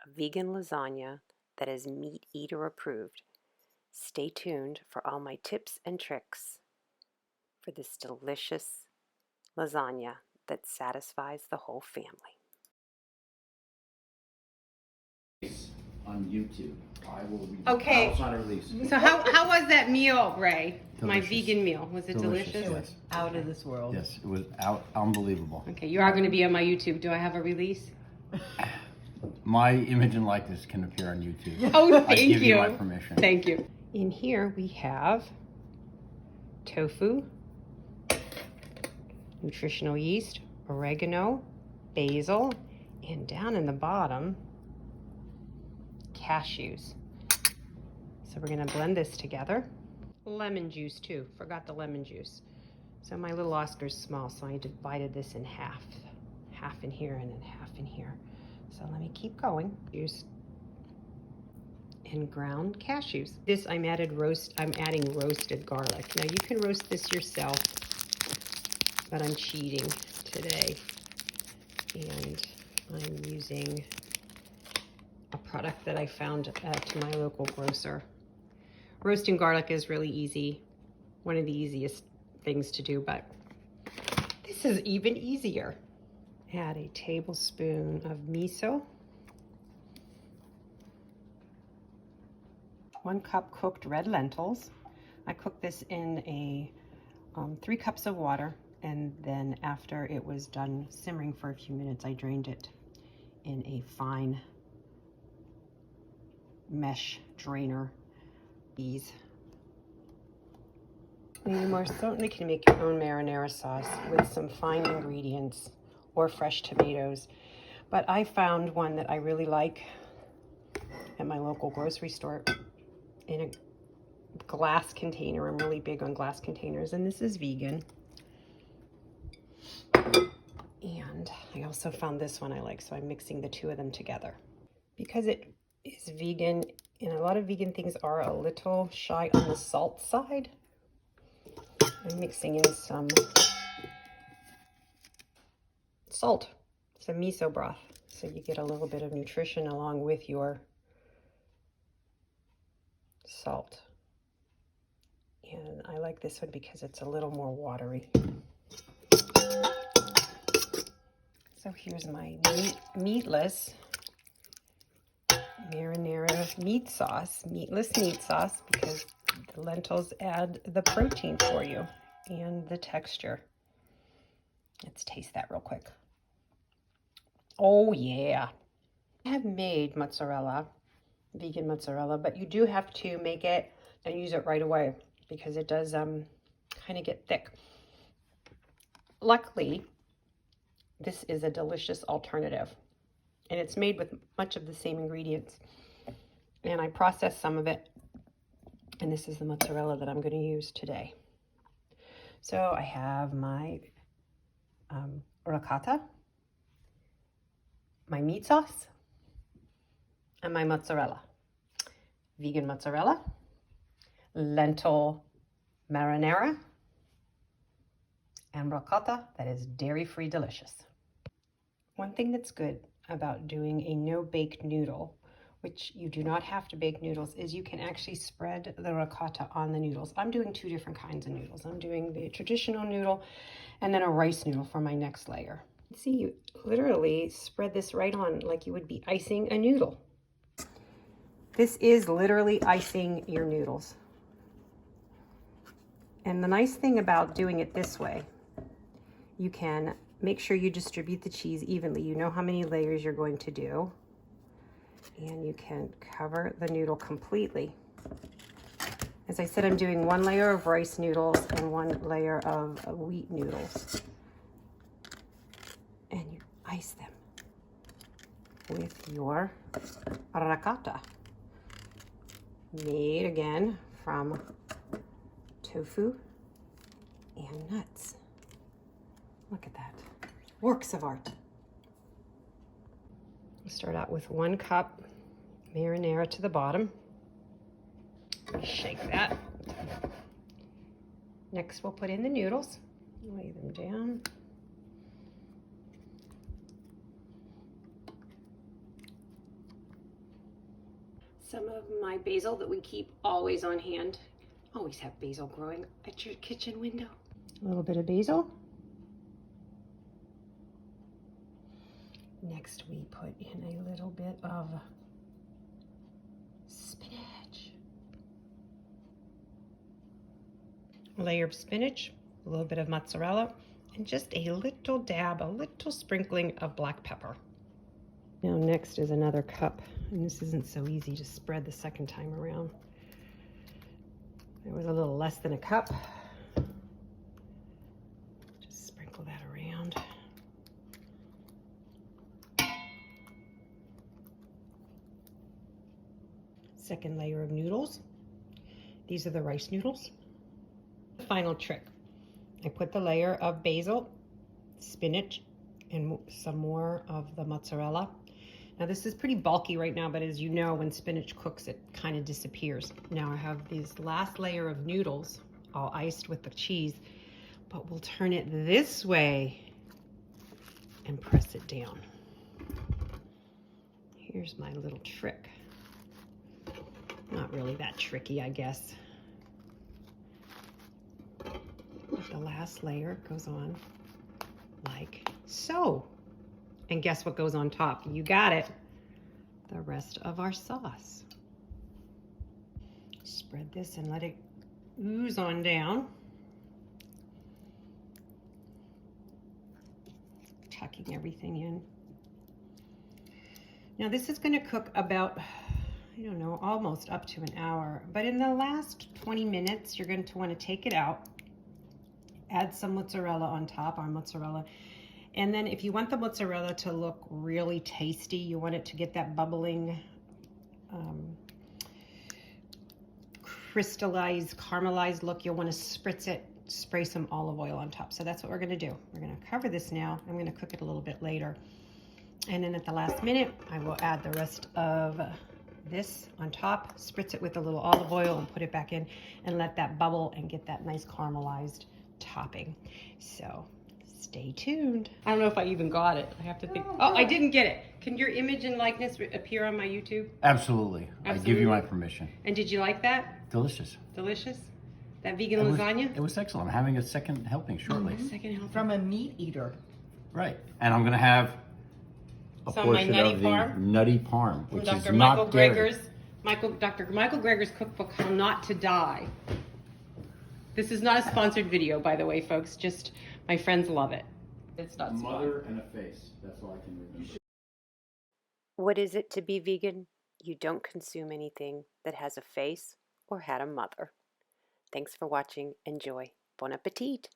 a vegan lasagna that is meat eater approved. Stay tuned for all my tips and tricks for this delicious lasagna that satisfies the whole family. On YouTube. I will read. Okay. It's not a release. So how was that meal, Ray? Delicious. My vegan meal. Was it delicious? Yes. It was out of this world. Yes, it was unbelievable. Okay, you are going to be on my YouTube. Do I have a release? My image and likeness can appear on YouTube. Oh, I thank give you my permission. Thank you. In here we have tofu, nutritional yeast, oregano, basil, and down in the bottom, cashews. So we're going to blend this together. Lemon juice too. Forgot the lemon juice. So my little Oscar's small, so I divided this in half. Half in here and then half in here. So let me keep going. Use and ground cashews. This I'm adding roasted garlic. Now you can roast this yourself, but I'm cheating today. And I'm using a product that I found at my local grocer. Roasting garlic is really easy. One of the easiest things to do, but this is even easier. Add a tablespoon of miso. 1 cup cooked red lentils. I cooked this in a 3 cups of water, and then after it was done simmering for a few minutes, I drained it in a fine mesh drainer. These. You most certainly can make your own marinara sauce with some fine ingredients or fresh tomatoes, but I found one that I really like at my local grocery store in a glass container. I'm really big on glass containers, and this is vegan. And I also found this one I like, so I'm mixing the two of them together. Because it is vegan, and a lot of vegan things are a little shy on the salt side, I'm mixing in some salt, some miso broth, so you get a little bit of nutrition along with your salt. And I like this one because it's a little more watery. So here's my meatless marinara meat sauce, meatless meat sauce, because the lentils add the protein for you and the texture. Let's taste that real quick. Oh yeah. I have made mozzarella, vegan mozzarella, but you do have to make it and use it right away because it does kind of get thick. Luckily, this is a delicious alternative, and it's made with much of the same ingredients. And I processed some of it, and this is the mozzarella that I'm going to use today. So I have my ricotta, my meat sauce, and my mozzarella. Vegan mozzarella, lentil marinara, and ricotta that is dairy-free delicious. One thing that's good about doing a no-bake noodle, which you do not have to bake noodles, is you can actually spread the ricotta on the noodles. I'm doing 2 different kinds of noodles. I'm doing the traditional noodle and then a rice noodle for my next layer. See, you literally spread this right on like you would be icing a noodle. This is literally icing your noodles. And the nice thing about doing it this way, you can make sure you distribute the cheese evenly. You know how many layers you're going to do. And you can cover the noodle completely. As I said, I'm doing 1 layer of rice noodles and 1 layer of wheat noodles. And you ice them with your ricotta, made again from tofu and nuts. Look at that. Works of art. We'll start out with 1 cup marinara to the bottom. Shake that. Next, we'll put in the noodles. Lay them down. some of my basil that we keep always on hand. Always have basil growing at your kitchen window. A little bit of basil. Next we put in a little bit of spinach. A layer of spinach, a little bit of mozzarella, and just a little dab, a little sprinkling of black pepper. Now next is another cup, and this isn't so easy to spread the second time around. It was a little less than a cup. Just sprinkle that around. Second layer of noodles. These are the rice noodles. The final trick. I put the layer of basil, spinach, and some more of the mozzarella. Now this is pretty bulky right now, but as you know, when spinach cooks, it kind of disappears. Now I have this last layer of noodles, all iced with the cheese, but we'll turn it this way and press it down. Here's my little trick. Not really that tricky, I guess. But the last layer goes on like so. And guess what goes on top? You got it. The rest of our sauce. Spread this and let it ooze on down. Tucking everything in. Now this is going to cook about, I don't know, almost up to an hour. But in the last 20 minutes, you're going to want to take it out. Add some mozzarella on top, our mozzarella. And then if you want the mozzarella to look really tasty, you want it to get that bubbling, crystallized, caramelized look, you'll want to spritz it, spray some olive oil on top. So that's what we're going to do. We're going to cover this now. I'm going to cook it a little bit later. And then at the last minute, I will add the rest of this on top, spritz it with a little olive oil and put it back in and let that bubble and get that nice caramelized topping. So stay tuned. I don't know if I even got it. I have to think. Oh, I didn't get it. Can your image and likeness appear on my YouTube? Absolutely. I give you my permission. And did you like that? Delicious. Delicious? That vegan lasagna? It was excellent. I'm having a second helping shortly. Second helping. From a meat eater. Right. And I'm going to have a Some of my portion nutty of the parm. nutty parm, From which Dr. is Michael not dairy. Greger's, Dr. Michael Greger's cookbook, How Not to Die. This is not a sponsored video, by the way, folks. Just my friends love it. It's not sponsored. Mother and a face. That's all I can remember. What is it to be vegan? You don't consume anything that has a face or had a mother. Thanks for watching. Enjoy. Bon appetit.